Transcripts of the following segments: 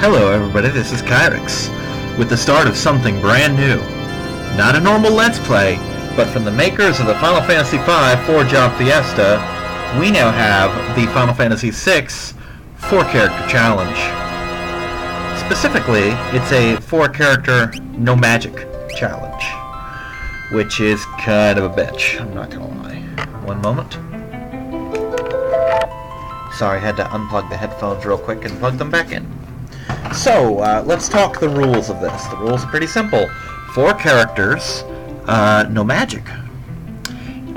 Hello everybody, this is Kyrix, with the start of something brand new. Not a normal Let's Play, but from the makers of the Final Fantasy V 4-Job Fiesta, we now have the Final Fantasy VI 4-character challenge. Specifically, it's a 4-character no magic challenge, which is kind of a bitch, I'm not gonna lie. One moment. Sorry, I had to unplug the headphones real quick and plug them back in. So, let's talk the rules of this. The rules are pretty simple. 4 characters, no magic.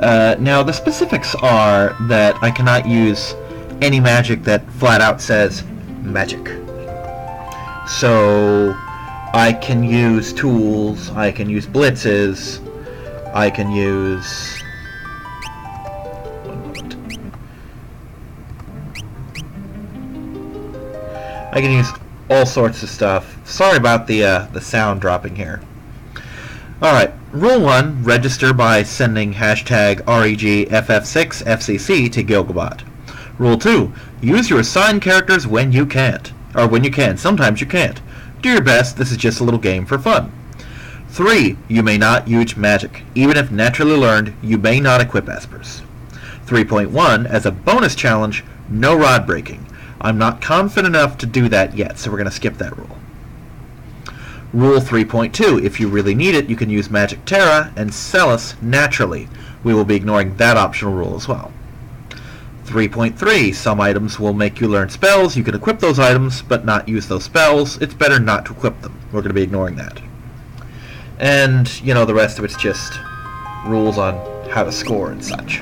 Now, the specifics are that I cannot use any magic that flat out says magic. So, I can use tools, I can use blitzes, I can use... I can use all sorts of stuff. Sorry about the sound dropping here. Alright, Rule 1, register by sending hashtag REGFF6FCC to Gilgabot. Rule 2, use your assigned characters when you can't. Or when you can, sometimes you can't. Do your best, this is just a little game for fun. 3, you may not use magic. Even if naturally learned, you may not equip Espers. 3.1, as a bonus challenge, no rod breaking. I'm not confident enough to do that yet, so we're going to skip that rule. Rule 3.2, if you really need it, you can use Magic Terra and Celes naturally. We will be ignoring that optional rule as well. 3.3, some items will make you learn spells. You can equip those items, but not use those spells. It's better not to equip them. We're going to be ignoring that. And, you know, the rest of it's just rules on how to score and such.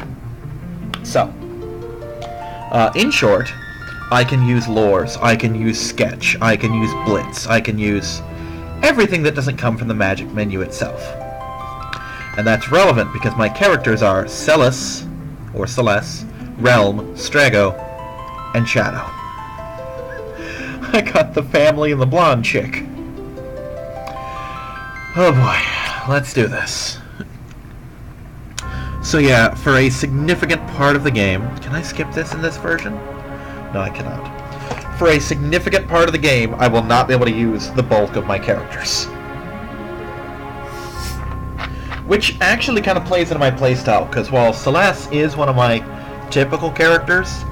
So, in short, I can use lores, I can use sketch, I can use blitz, I can use everything that doesn't come from the magic menu itself. And that's relevant because my characters are Celes, or Celes, Relm, Strago, and Shadow. I got the family and the blonde chick. Oh boy, let's do this. So yeah, for a significant part of the game... Can I skip this in this version? No, I cannot. For a significant part of the game, I will not be able to use the bulk of my characters. Which actually kind of plays into my playstyle, because while Celes is one of my typical characters,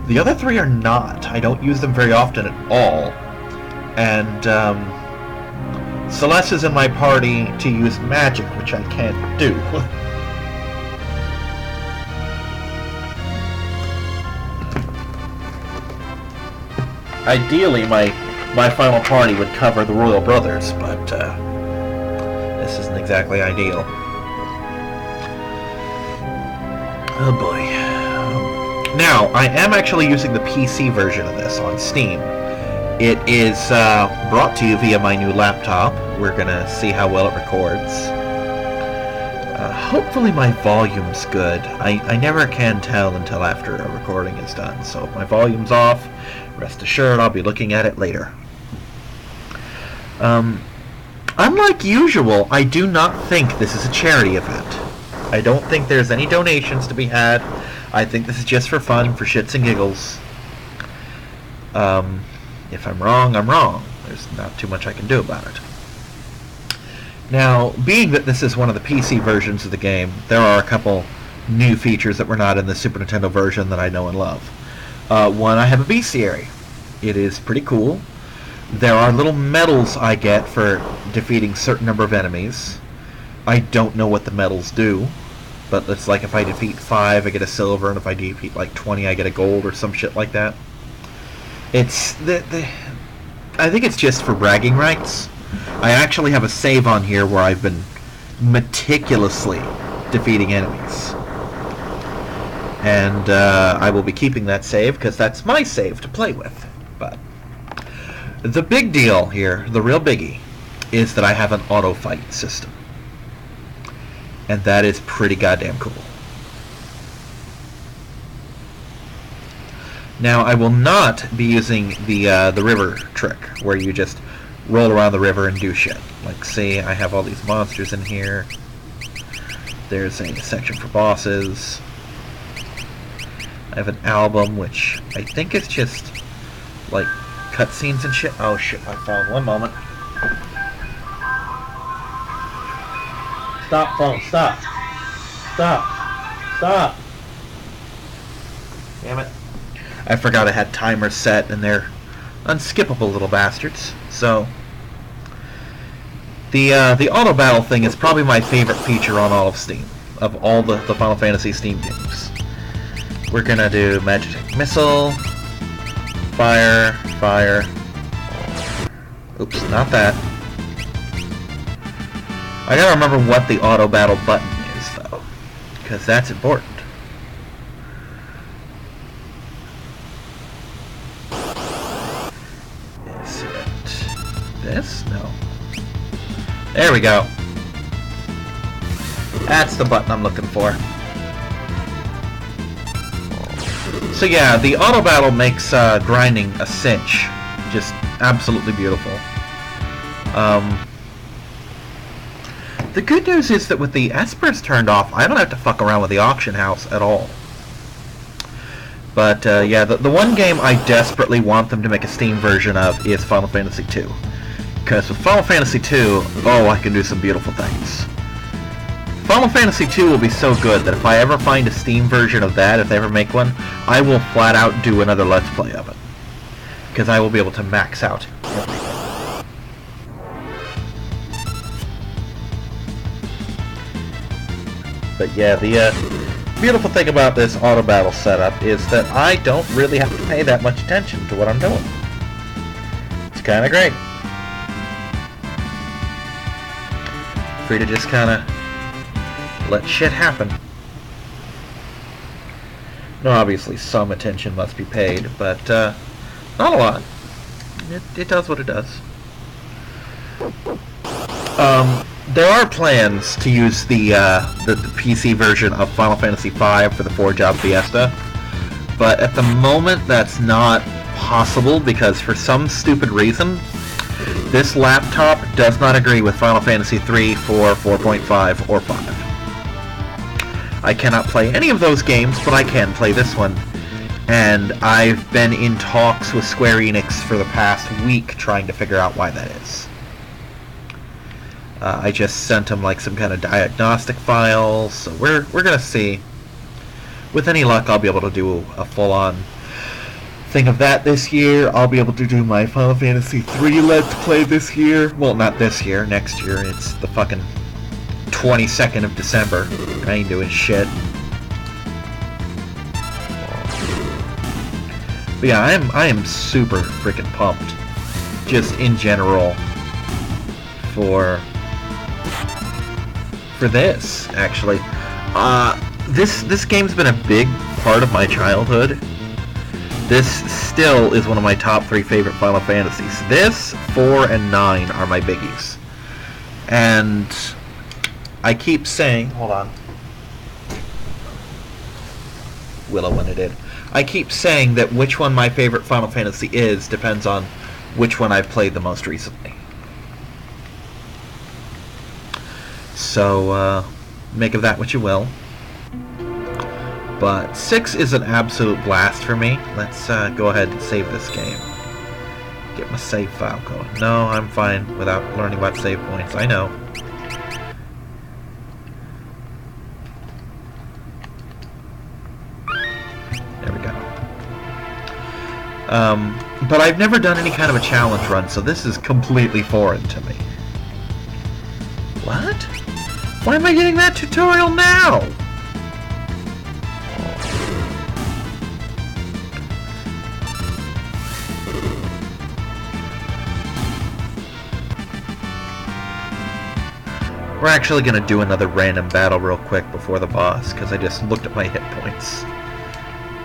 the other 3 are not. I don't use them very often at all. And, Celes is in my party to use magic, which I can't do. Ideally, my final party would cover the Royal Brothers, but this isn't exactly ideal. Oh boy. Now, I am actually using the PC version of this on Steam. It is brought to you via my new laptop. We're gonna see how well it records. Hopefully my volume's good. I never can tell until after a recording is done, so if my volume's off, rest assured I'll be looking at it later. Unlike usual, I do not think this is a charity event. I don't think there's any donations to be had. I think this is just for fun, for shits and giggles. If I'm wrong, I'm wrong. There's not too much I can do about it. Now, being that this is one of the PC versions of the game, there are a couple new features that were not in the Super Nintendo version that I know and love. One, I have a bestiary. It is pretty cool. There are little medals I get for defeating certain number of enemies. I don't know what the medals do, but it's like if I defeat 5, I get a silver, and if I defeat like 20, I get a gold or some shit like that. It's I think it's just for bragging rights. I actually have a save on here where I've been meticulously defeating enemies. And I will be keeping that save because that's my save to play with. But the big deal here, the real biggie, is that I have an auto fight system. And that is pretty goddamn cool. Now, I will not be using the river trick, where you just roll around the river and do shit. Like, see, I have all these monsters in here. There's a section for bosses. I have an album, which I think is just, like, cutscenes and shit. Oh shit, my phone. One moment. Stop, phone. Stop. Stop. Stop. Damn it. I forgot I had timers set, and they're unskippable little bastards. So, the auto battle thing is probably my favorite feature on all of Steam, of all the Final Fantasy Steam games. We're gonna do Magic Missile, Fire, Fire. Oops, not that. I gotta remember what the auto battle button is, though, because that's important. Is it this? No. There we go. That's the button I'm looking for. So yeah, the auto battle makes grinding a cinch. Just absolutely beautiful. The good news is that with the Espers turned off, I don't have to fuck around with the auction house at all. But yeah, the one game I desperately want them to make a Steam version of is Final Fantasy II. Because with Final Fantasy II, oh, I can do some beautiful things. Final Fantasy II will be so good that if I ever find a Steam version of that, if they ever make one, I will flat out do another Let's Play of it. Because I will be able to max out everything. But yeah, the beautiful thing about this auto battle setup is that I don't really have to pay that much attention to what I'm doing. It's kind of great. Free to just kind of let shit happen. No, obviously some attention must be paid, but not a lot. It does what it does. There are plans to use the PC version of Final Fantasy V for the 4-job Fiesta, but at the moment that's not possible because for some stupid reason, this laptop does not agree with Final Fantasy 3, 4, 4.5, or 5. I cannot play any of those games, but I can play this one. And I've been in talks with Square Enix for the past week trying to figure out why that is. I just sent them like some kind of diagnostic files, so we're gonna see. With any luck, I'll be able to do a full-on thing of that this year. I'll be able to do my Final Fantasy 3 Let's Play this year. Well, not this year, next year. It's the fucking 22nd of December. I ain't doing shit. But yeah, I am super freaking pumped, just in general, for this, actually. This game's been a big part of my childhood. This still is one of my top 3 favorite Final Fantasies. This, 4, and 9 are my biggies. And I keep saying, hold on. Willow when it did. I keep saying that which one my favorite Final Fantasy is depends on which one I've played the most recently. So, make of that what you will. But 6 is an absolute blast for me. Let's go ahead and save this game. Get my save file going. No, I'm fine without learning about save points. I know. There we go. But I've never done any kind of a challenge run, so this is completely foreign to me. What? Why am I getting that tutorial now? We're actually going to do another random battle real quick before the boss, because I just looked at my hit points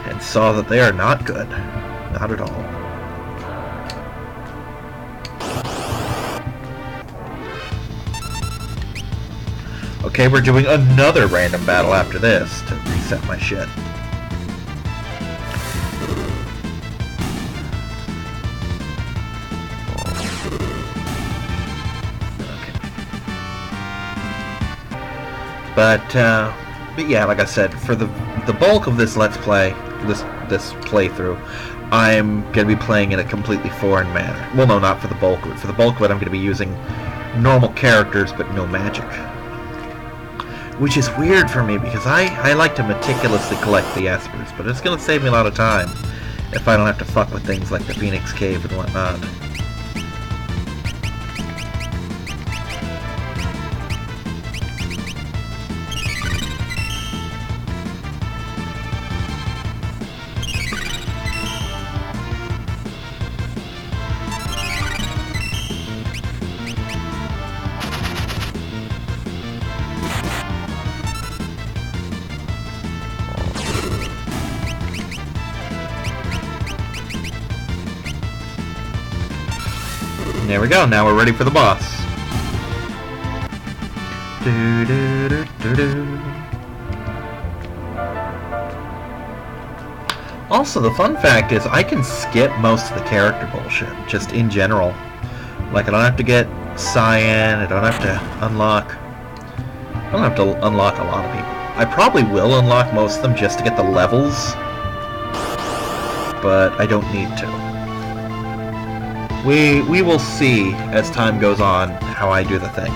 and saw that they are not good. Not at all. Okay, we're doing another random battle after this to reset my shit. But yeah, like I said, for the bulk of this Let's Play, this playthrough, I'm going to be playing in a completely foreign manner. Well, no, not for the bulk of it. For the bulk of it, I'm going to be using normal characters, but no magic. Which is weird for me, because I like to meticulously collect the Espers, but it's going to save me a lot of time if I don't have to fuck with things like the Phoenix Cave and whatnot. There we go, now we're ready for the boss. Also, the fun fact is I can skip most of the character bullshit, just in general. Like, I don't have to get Cyan, I don't have to unlock... I don't have to unlock a lot of people. I probably will unlock most of them just to get the levels, but I don't need to. We will see as time goes on how I do the thing.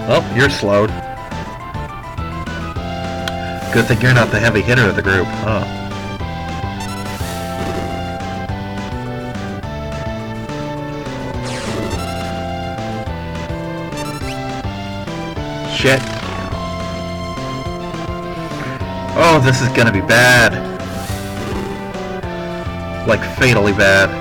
Oh, you're slowed. Good thing you're not the heavy hitter of the group, huh? Shit. Oh, this is gonna be bad. Like, fatally bad.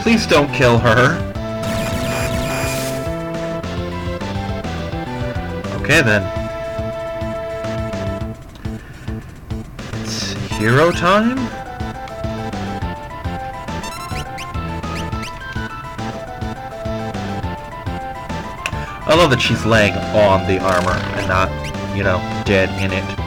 Please don't kill her. Okay then. It's hero time? I love that she's laying on the armor and not, you know, dead in it.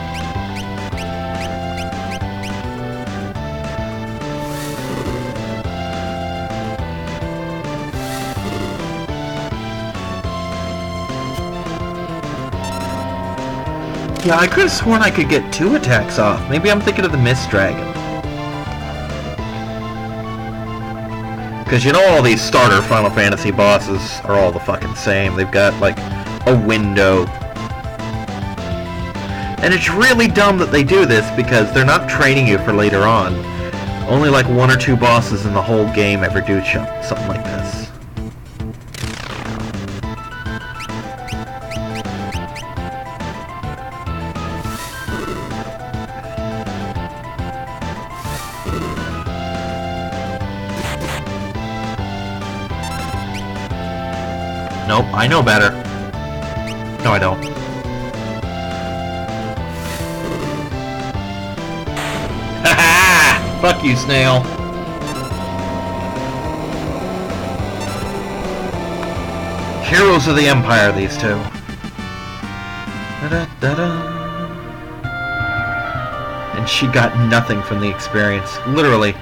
Yeah, I could have sworn I could get 2 attacks off. Maybe I'm thinking of the Mist Dragon. Because you know all these starter Final Fantasy bosses are all the fucking same. They've got, like, a window. And it's really dumb that they do this because they're not training you for later on. Only like 1 or 2 bosses in the whole game ever do something like this. Nope, I know better. No, I don't. Haha! Fuck you, Snail. Heroes of the Empire, these two. Da-da-da-da. And she got nothing from the experience. Literally.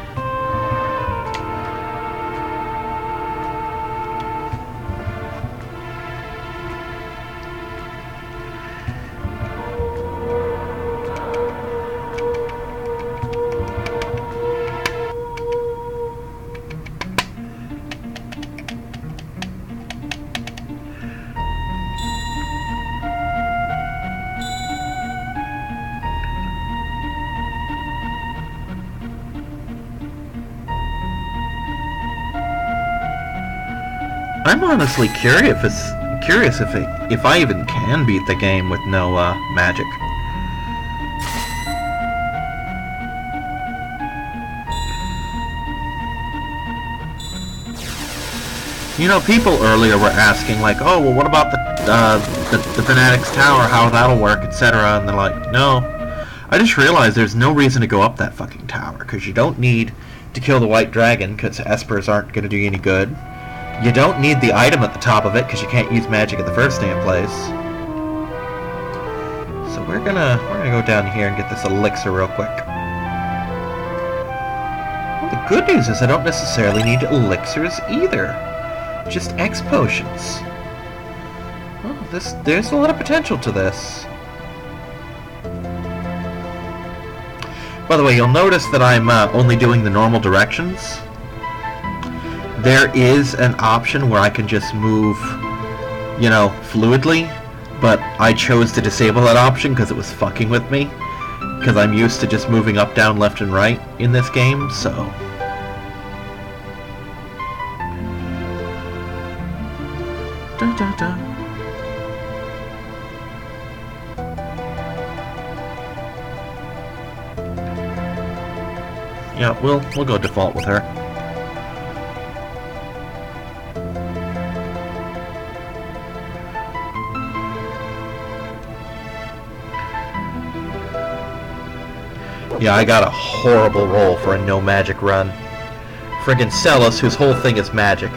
I'm honestly curious if I even can beat the game with no magic. You know, people earlier were asking like, oh, well, what about the Fanatic's Tower? How that'll work, etc. And they're like, no, I just realized there's no reason to go up that fucking tower, because you don't need to kill the white dragon, because Espers aren't going to do you any good. You don't need the item at the top of it, because you can't use magic in the first damn place. So we're gonna go down here and get this elixir real quick. Well, the good news is I don't necessarily need elixirs either. Just X potions. Oh, there's a lot of potential to this. By the way, you'll notice that I'm only doing the normal directions. There is an option where I can just move, you know, fluidly, but I chose to disable that option because it was fucking with me. Because I'm used to just moving up, down, left, and right in this game, so... Da, da, da. Yeah, we'll go default with her. Yeah, I got a horrible roll for a no magic run. Friggin' Celes, whose whole thing is magic.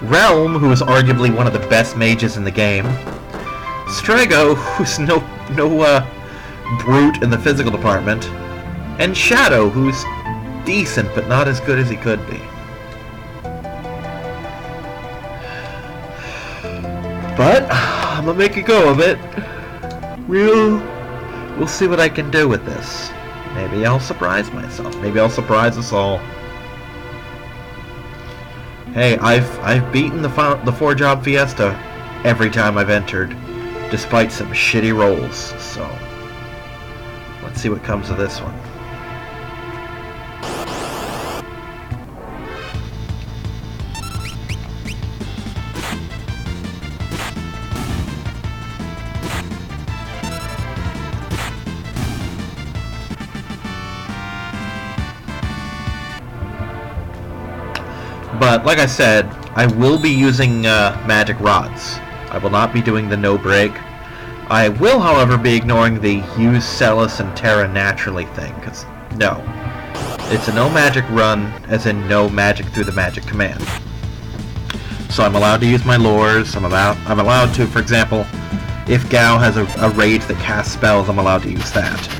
Relm, who is arguably one of the best mages in the game. Strago, who's no brute in the physical department. And Shadow, who's decent, but not as good as he could be. But I'm gonna make a go of it. We'll see what I can do with this. Maybe I'll surprise myself. Maybe I'll surprise us all. Hey, I've beaten the 4-job fiesta every time I've entered, despite some shitty rolls. So let's see what comes of this one. But, like I said, I will be using magic rods. I will not be doing the no break. I will, however, be ignoring the use Celes and Terra naturally thing, because, no. It's a no magic run, as in no magic through the magic command. So I'm allowed to use my lures, I'm allowed to, for example, if Gao has a rage that casts spells, I'm allowed to use that.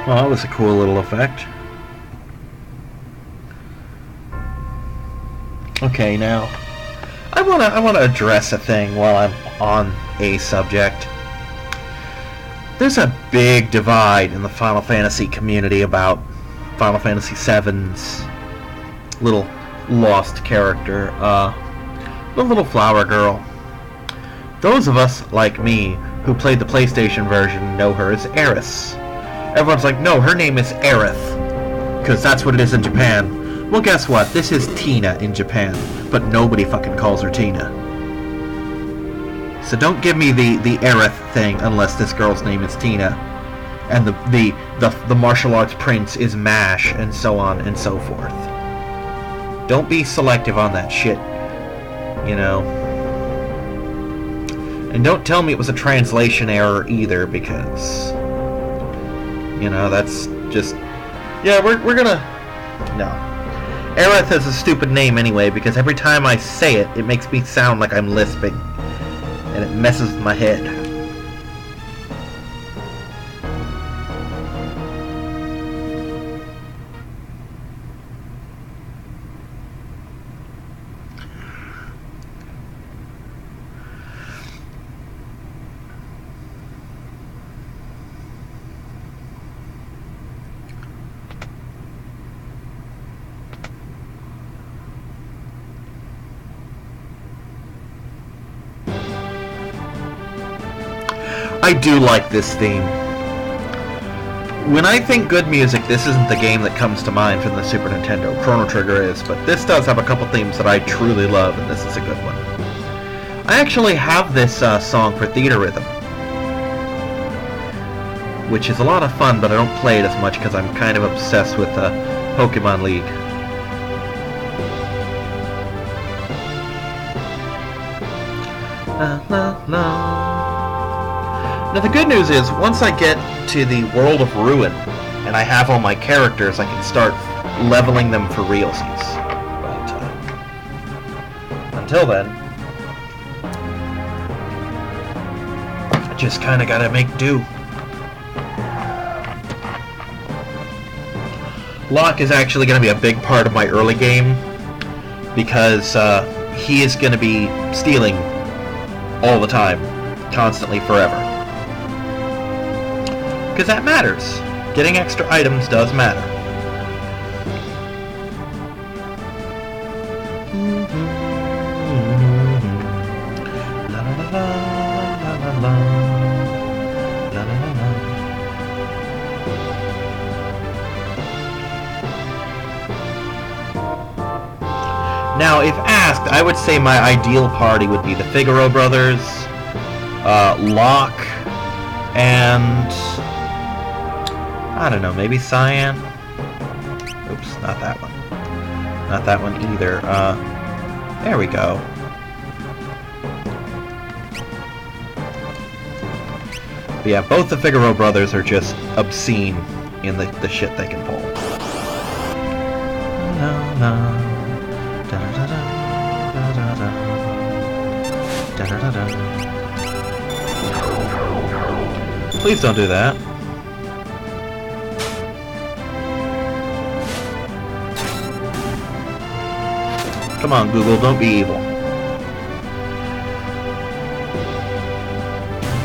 Well, that was a cool little effect. Okay, now I wanna address a thing while I'm on a subject. There's a big divide in the Final Fantasy community about Final Fantasy VII's little lost character, the little flower girl. Those of us like me who played the PlayStation version know her as Aerith. Everyone's like, no, her name is Aerith, because that's what it is in Japan. Well, guess what? This is Tina in Japan, but nobody fucking calls her Tina. So don't give me the Aerith thing unless this girl's name is Tina, and the martial arts prince is Mash, and so on and so forth. Don't be selective on that shit, you know. And don't tell me it was a translation error either, because... you know, that's just... yeah, we're gonna... no. Aerith is a stupid name anyway, because every time I say it, it makes me sound like I'm lisping. And it messes with my head. I do like this theme. When I think good music, this isn't the game that comes to mind from the Super Nintendo. Chrono Trigger is, but this does have a couple themes that I truly love, and this is a good one. I actually have this song for Theater Rhythm, which is a lot of fun, but I don't play it as much because I'm kind of obsessed with Pokemon League. La, la, la. Now the good news is, once I get to the World of Ruin, and I have all my characters, I can start leveling them for realsies. But until then, I just kind of gotta make do. Locke is actually going to be a big part of my early game, because he is going to be stealing all the time, constantly, forever. Because that matters. Getting extra items does matter. La la la la la la la la la. Now, if asked, I would say my ideal party would be the Figaro brothers, Locke, and I don't know, maybe Cyan? Oops, not that one. Not that one either. There we go. But yeah, both the Figaro brothers are just obscene in the shit they can pull. La, la, da, da, da, da, da, da, da, da. Please don't do that. Come on, Google, don't be evil.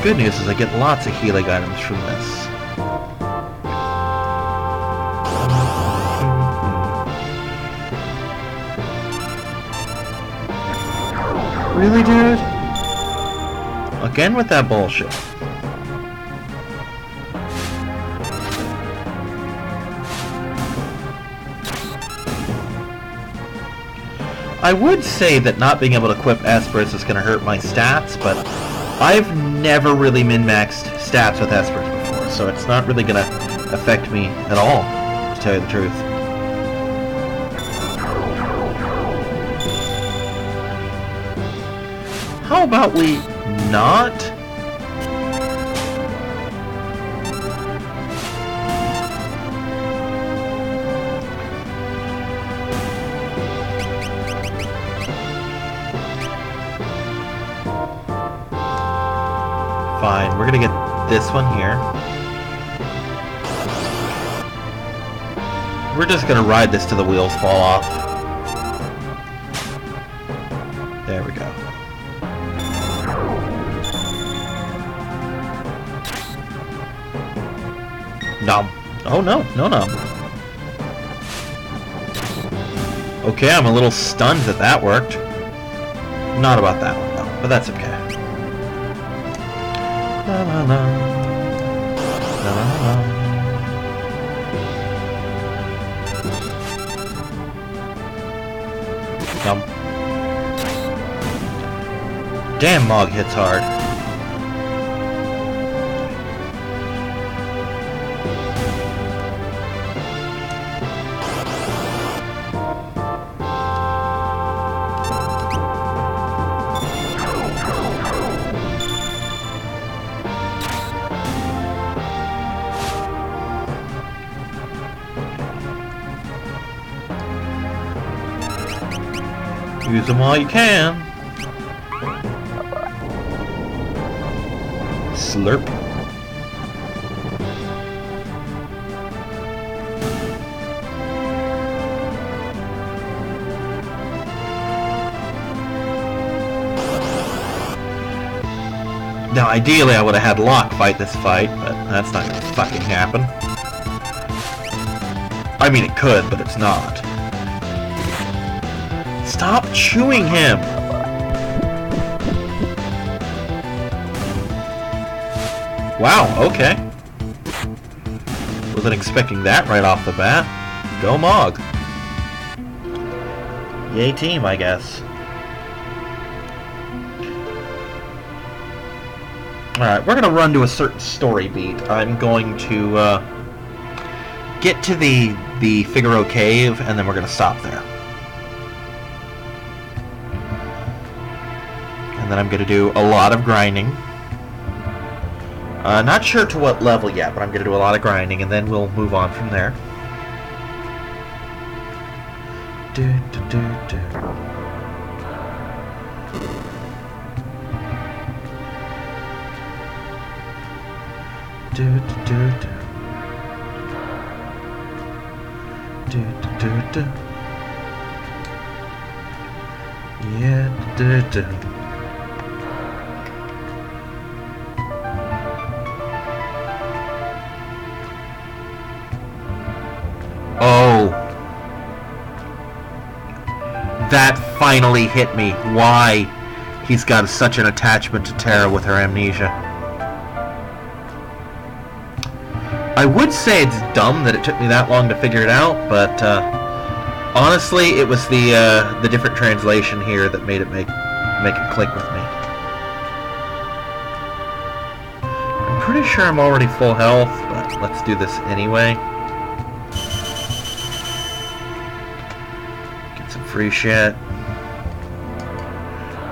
Good news is I get lots of healing items from this. Really, dude? Again with that bullshit. I would say that not being able to equip Espers is going to hurt my stats, but I've never really min-maxed stats with Espers before, so it's not really going to affect me at all, to tell you the truth. How about we not? Fine, we're gonna get this one here. We're just gonna ride this till the wheels fall off. There we go. Nom. Oh no, no nom. Okay, I'm a little stunned that that worked. Not about that one though, but that's okay. La la la. La la la. Nom. Damn, Mog hits hard. Use them while you can. Slurp. Now, ideally, I would have had Locke fight this fight, but that's not gonna fucking happen. I mean, it could, but it's not. Stop chewing him! Wow, okay. Wasn't expecting that right off the bat. Go Mog. Yay team, I guess. Alright, we're going to run to a certain story beat. I'm going to get to the Figaro Cave, and then we're going to stop there. And then I'm going to do a lot of grinding. Not sure to what level yet, but I'm going to do a lot of grinding, and then we'll move on from there. Oh, that finally hit me. Why he's got such an attachment to Terra with her amnesia. I would say it's dumb that it took me that long to figure it out, but honestly, it was the different translation here that made it make it click with me. I'm pretty sure I'm already full health, but let's do this anyway. Get some free shit.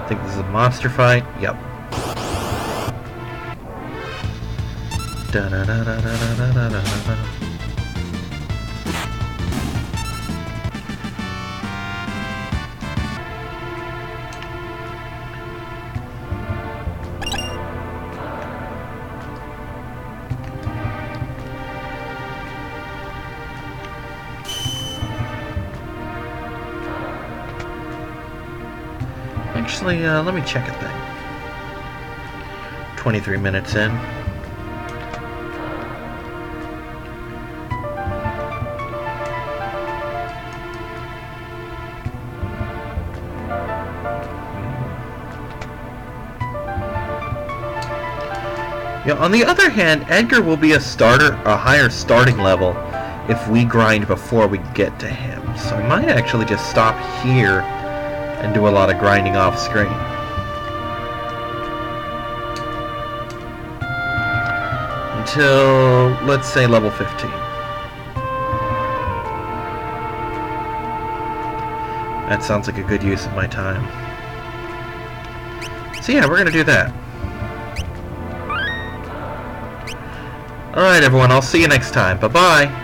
I think this is a monster fight. Yep. Actually, let me check a thing. 23 minutes in. Yeah, on the other hand, Edgar will be a higher starting level if we grind before we get to him. So I might actually just stop here and do a lot of grinding off screen. Until, let's say, level 15. That sounds like a good use of my time. So yeah, we're going to do that. Alright everyone, I'll see you next time. Bye-bye!